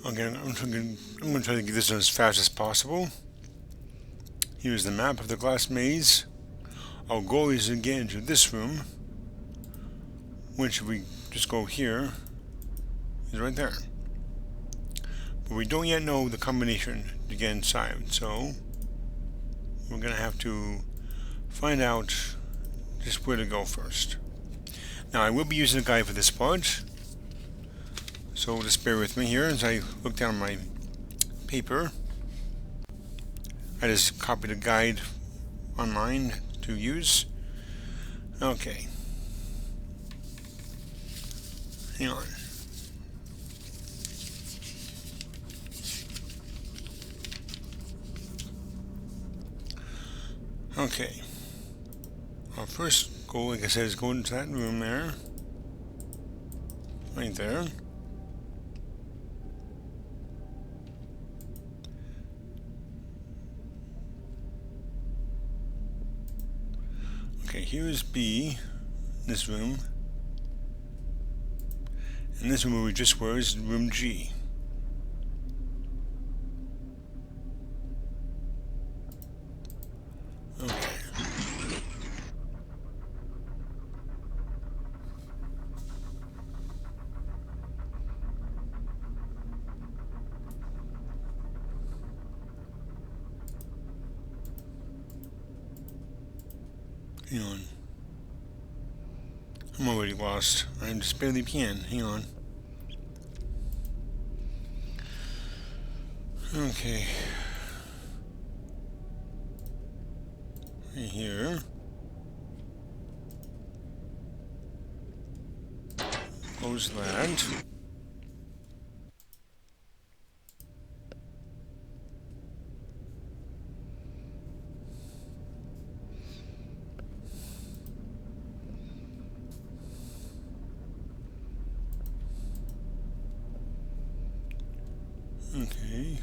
Okay, I'm going to try to get this done as fast as possible. Here's the map of the glass maze. Our goal is to get into this room, which if we just go here, is right there. But we don't yet know the combination to get inside, so we're going to have to find out just where to go first. Now I will be using a guide for this part, so just bear with me here as I look down my paper. I just copied a guide online to use. Okay. Hang on. Okay. Our first goal, like I said, is go into that room there. Right there. Okay, here's B, this room. And this room where we just were is room G. Okay. Hang on. I'm already lost. I'm just barely can. Hang on. Okay. Right here. Close that. Okay.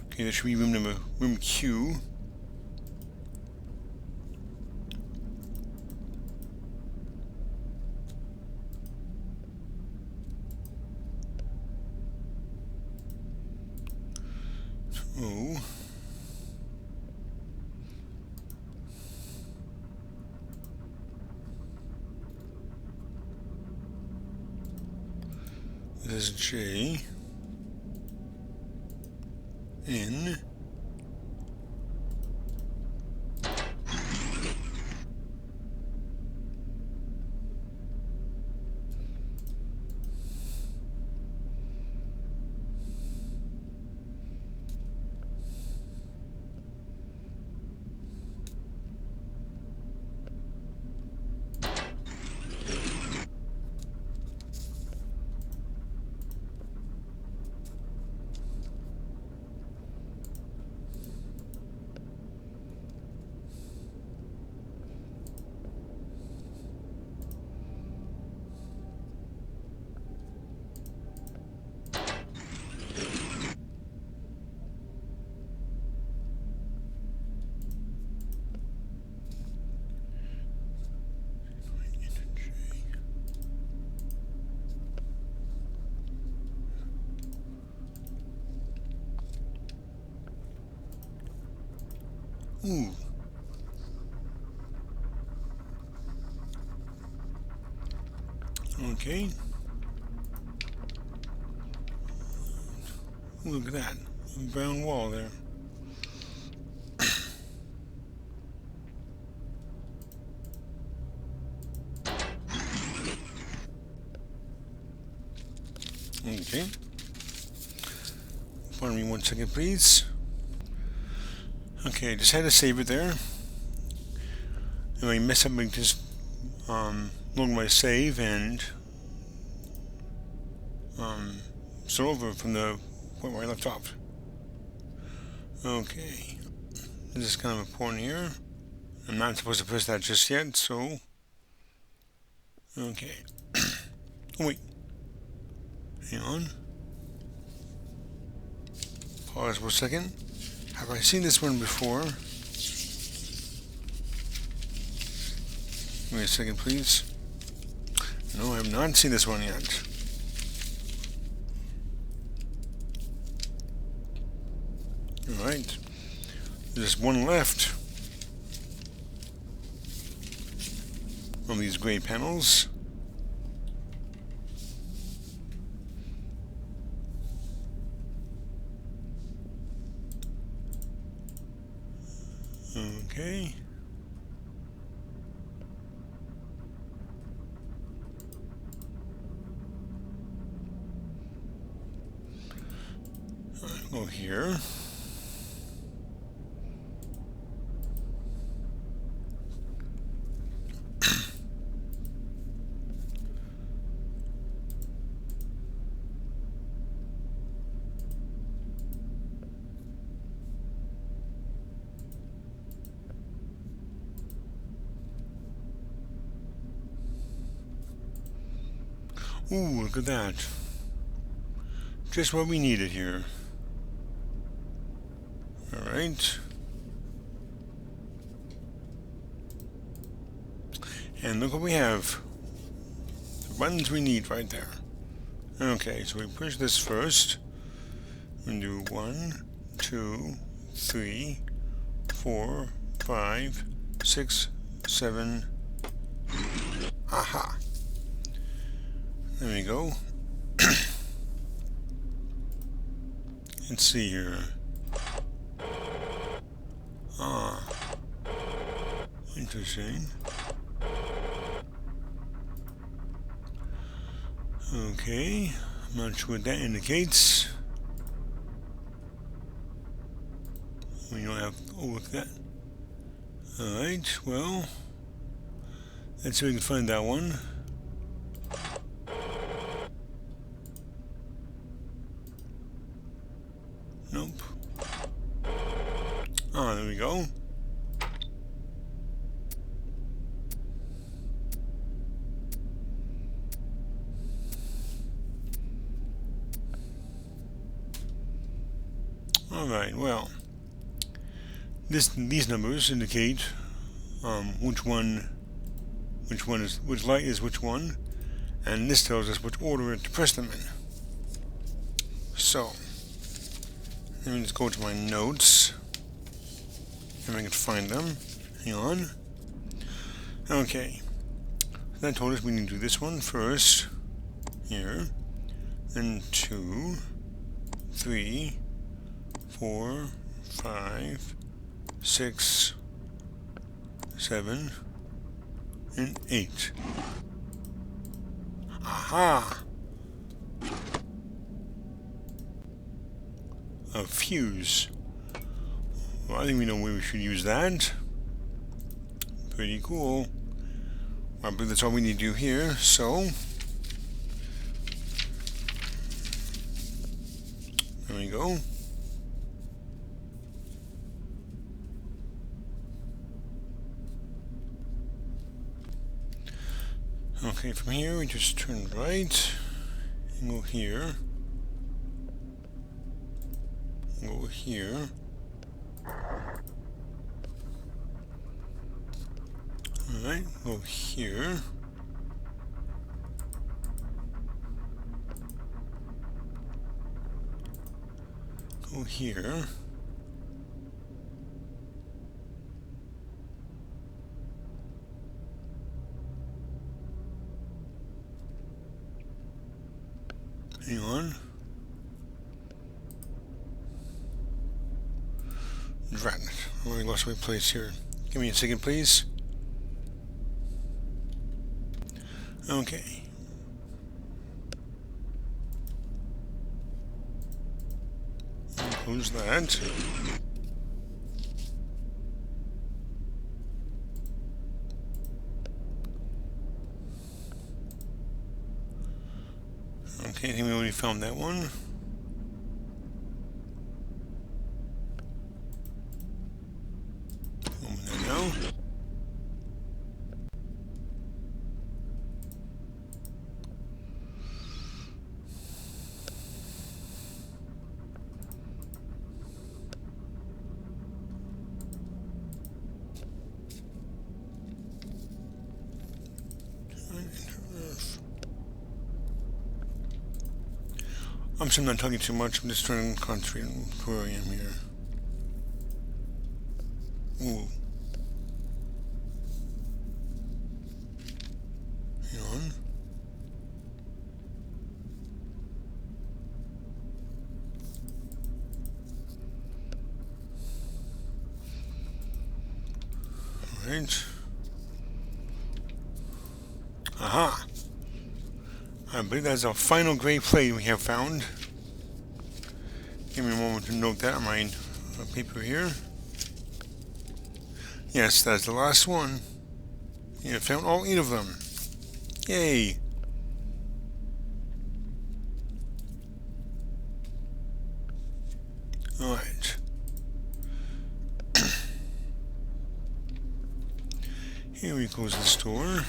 Okay, there should be room Q. Oh. This is J. N. Ooh. Okay. Look at that. Brown wall there. Okay. Pardon me 1 second, please. Okay, just had to save it there. And I mess up, I just load my save and start over from the point where I left off. Okay, this is kind of important here. I'm not supposed to press that just yet, so okay. Oh wait, hang on. Pause for a second. Have I seen this one before? me a second, please. No, I have not seen this one yet. Alright. There's one left on these gray panels. Okay. Go here. Ooh, look at that. Just what we needed here. Alright. And look what we have. The buttons we need right there. Okay, so we push this first. We do 1, 2, 3, 4, 5, 6, 7. Aha! There we go. Let's see here. Ah. Interesting. Okay. I'm not sure what that indicates. We don't have to overlook that. Alright, well. Let's see if we can find that one. Nope. Ah, there we go. Alright, well. These numbers indicate which light is which one, and this tells us which order to press them in. So, let me just go to my notes, and I can find them. Hang on. Okay. That told us we need to do this one first, here, then 2, 3, 4, 5, 6, 7, and 8. Aha! A fuse. Well, I think we know where we should use that. Pretty cool. I believe that's all we need to do here, so there we go. Okay, from here we just turn right and go here. Go here. Alright, go here. Go here. Hang on. Drat it. I already lost my place here. Give me a second, please. Okay. Close that. Okay, I think we already found that one. Open that now. I'm sorry, I'm not talking too much. I'm just trying to concentrate on where I am here. Ooh. Hang on. Alright. Aha! I believe that's our final gray plate we have found. Give me a moment to note that on my paper here. Yes, that's the last one. You have found all 8 of them. Yay! Alright. Here we close this door.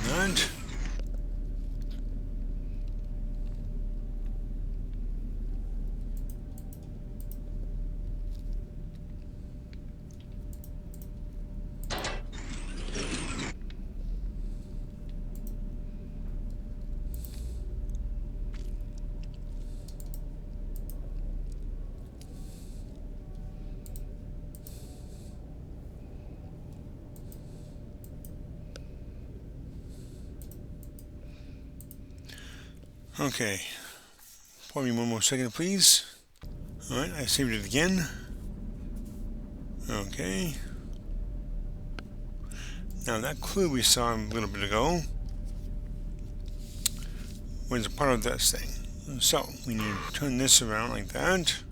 That. Okay. Pardon me one more second, please. Alright, I saved it again. Okay. Now that clue we saw a little bit ago was a part of this thing. So, we need to turn this around like that.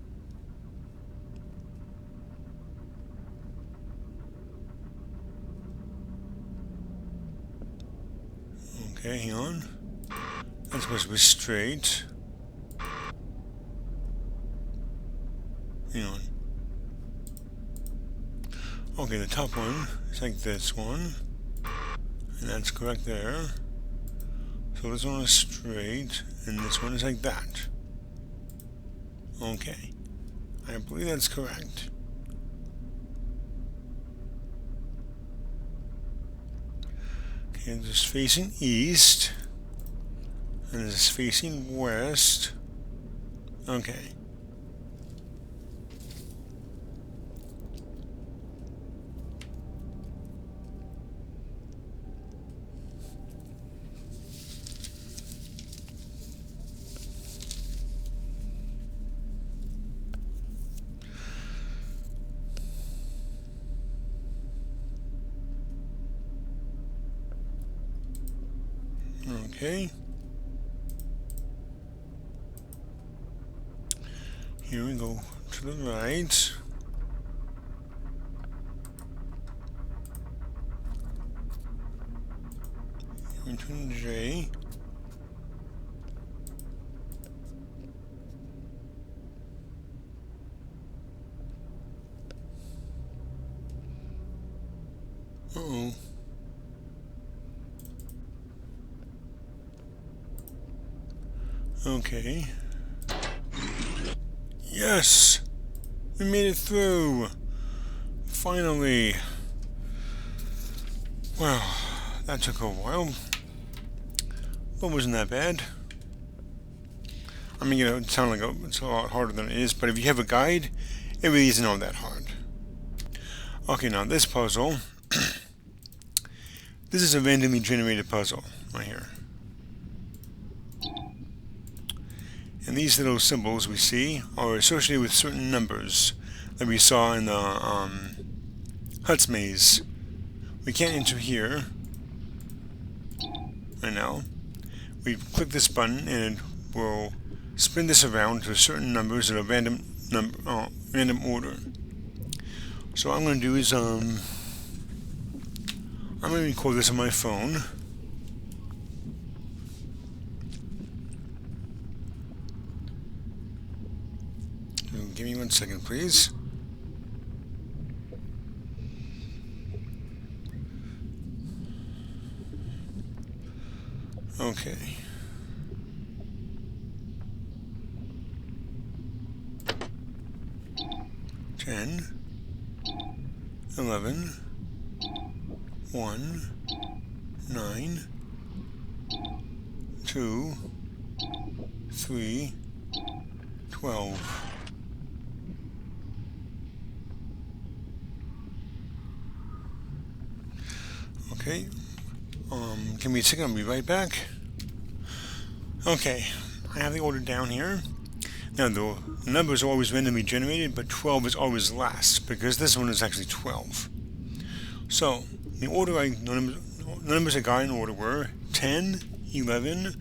Okay, hang on. That's supposed to be straight. Hang on. Okay, the top one is like this one. And that's correct there. So this one is straight, and this one is like that. Okay. I believe that's correct. Okay, this is facing east. And this is facing west. Okay. Okay. Here we go to the right. Into J. Uh-oh. Okay. Yes! We made it through! Finally! Well, that took a while. But wasn't that bad. I mean, you know, it sounds like it's a lot harder than it is, but if you have a guide, it really isn't all that hard. Okay, now this puzzle. This is a randomly generated puzzle right here. And these little symbols we see are associated with certain numbers that we saw in the Huts maze. We can't enter here right now. We click this button and it will spin this around to certain numbers in a random order. So what I'm going to do is I'm going to record this on my phone. give me 1 second, please. Okay. Ten, 11, 1, 9, 2, 3, 12. Okay. Give me a second, I'll be right back. Okay, I have the order down here. Now the numbers are always randomly generated, but 12 is always last, because this one is actually 12. So, the numbers I got in order were 10, 11,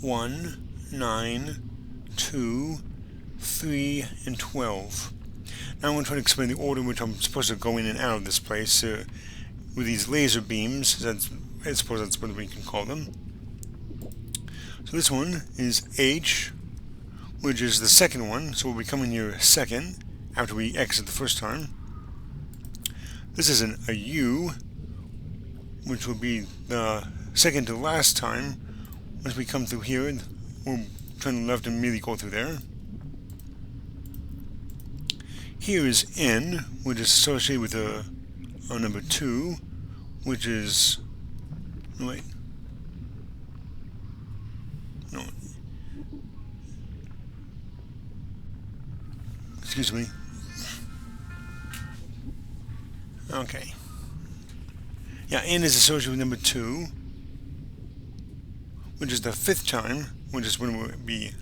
1, 9, 2, 3, and 12. Now I'm going to try to explain the order in which I'm supposed to go in and out of this place with these laser beams. I suppose that's what we can call them. So this one is H, which is the second one, so we'll be coming here second after we exit the first time. This is a U, which will be the second to last time. Once we come through here, we'll turn left and immediately go through there. Here is N, which is associated with a number 2, which is... wait. No. Excuse me. Okay. Yeah, N is associated with number 2, which is the 5th time, which is when we'll be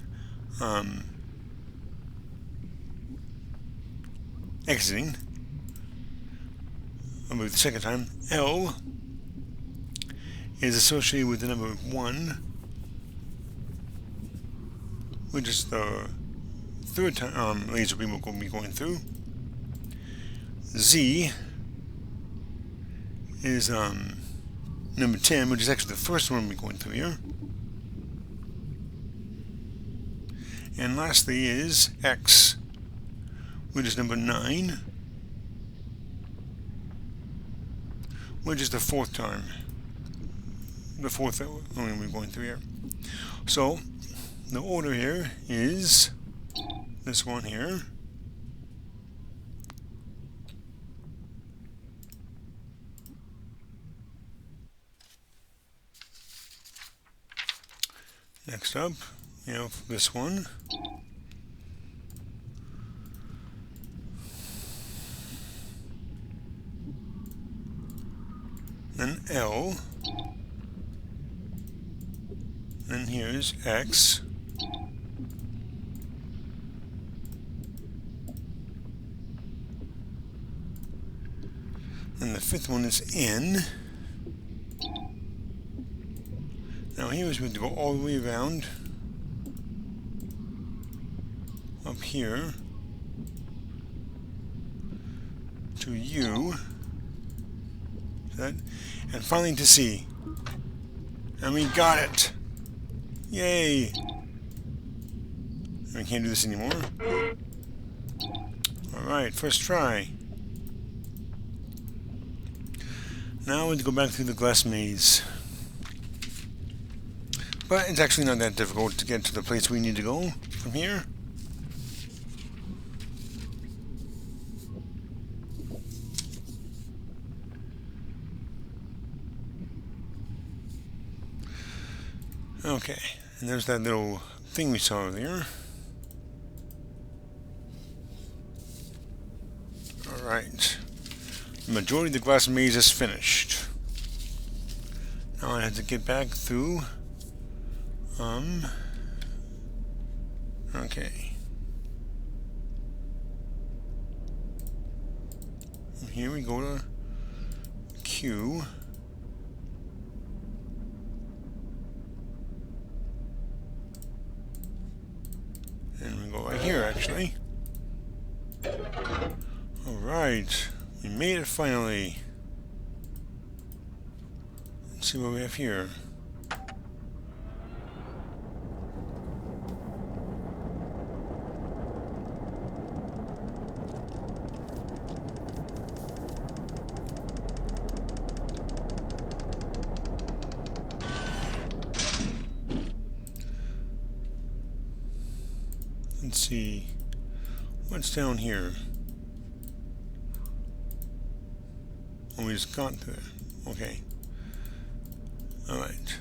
exiting. I'll move the second time. L is associated with the number 1, which is the 3rd time laser beam will be going through. Z is number 10, which is actually the first one we'll be going through here. And lastly is X, which is number 9, which is the 4th time. The 4th one we're going through here. So the order here is this one here. Next up, you know, this one. Then L. Then here's X. And the 5th one is N. Now here is going to go all the way around up here to U, and finally to C. And we got it! Yay! We can't do this anymore. Alright, first try. Now we have to go back through the glass maze. But it's actually not that difficult to get to the place we need to go from here. Okay, and there's that little thing we saw there. Alright. The majority of the glass maze is finished. Now I have to get back through. Okay. And here we go to Q. And we go right here, actually. Alright. We made it finally. Let's see what we have here. see. What's down here? Oh, we just got there. Okay. Alright.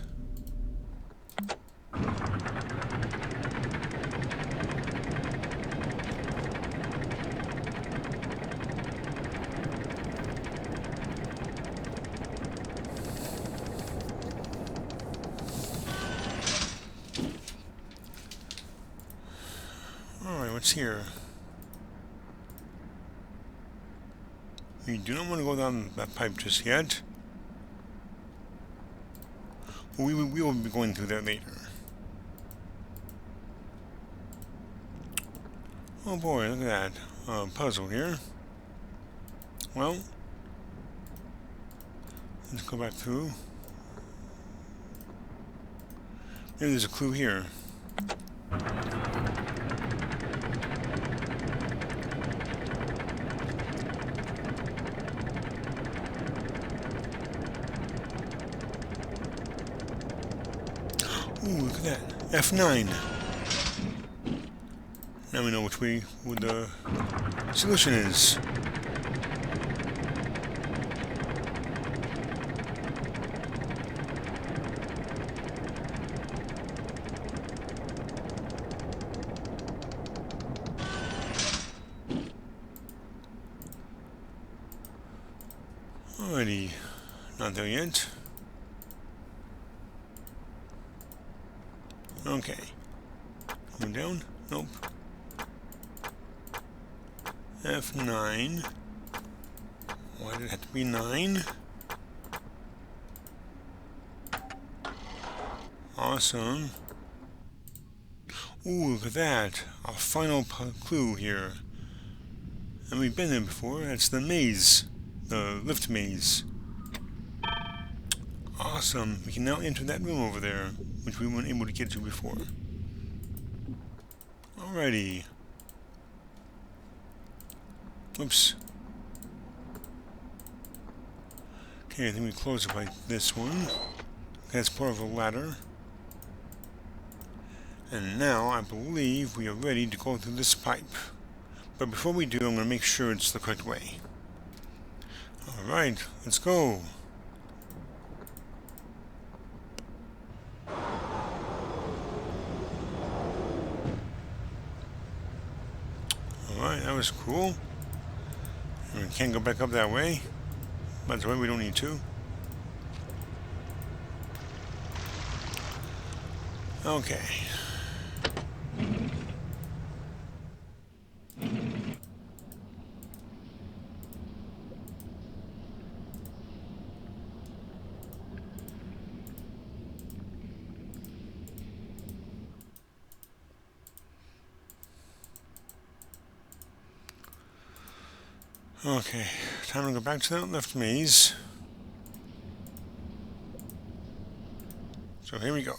Alright, what's here? We do not want to go down that pipe just yet. We will be going through that later. Oh boy, look at that puzzle here. Well, let's go back through. Maybe there's a clue here. Ooh, look at that. F9. Now we know which way the solution is. Alrighty. Not there yet. Okay. Going down? Nope. F9. Why did it have to be 9? Awesome. Ooh, look at that. Our final clue here. And we've been there before. That's the maze. The lift maze. Awesome. We can now enter that room over there, which we weren't able to get to before. Alrighty. Oops. Okay, I think we close it like this one. That's part of a ladder. And now I believe we are ready to go through this pipe. But before we do, I'm going to make sure it's the correct way. Alright, let's go. Alright, that was cool. We can't go back up that way. By the way, we don't need to. Okay. Okay, time to go back to that left maze. So here we go.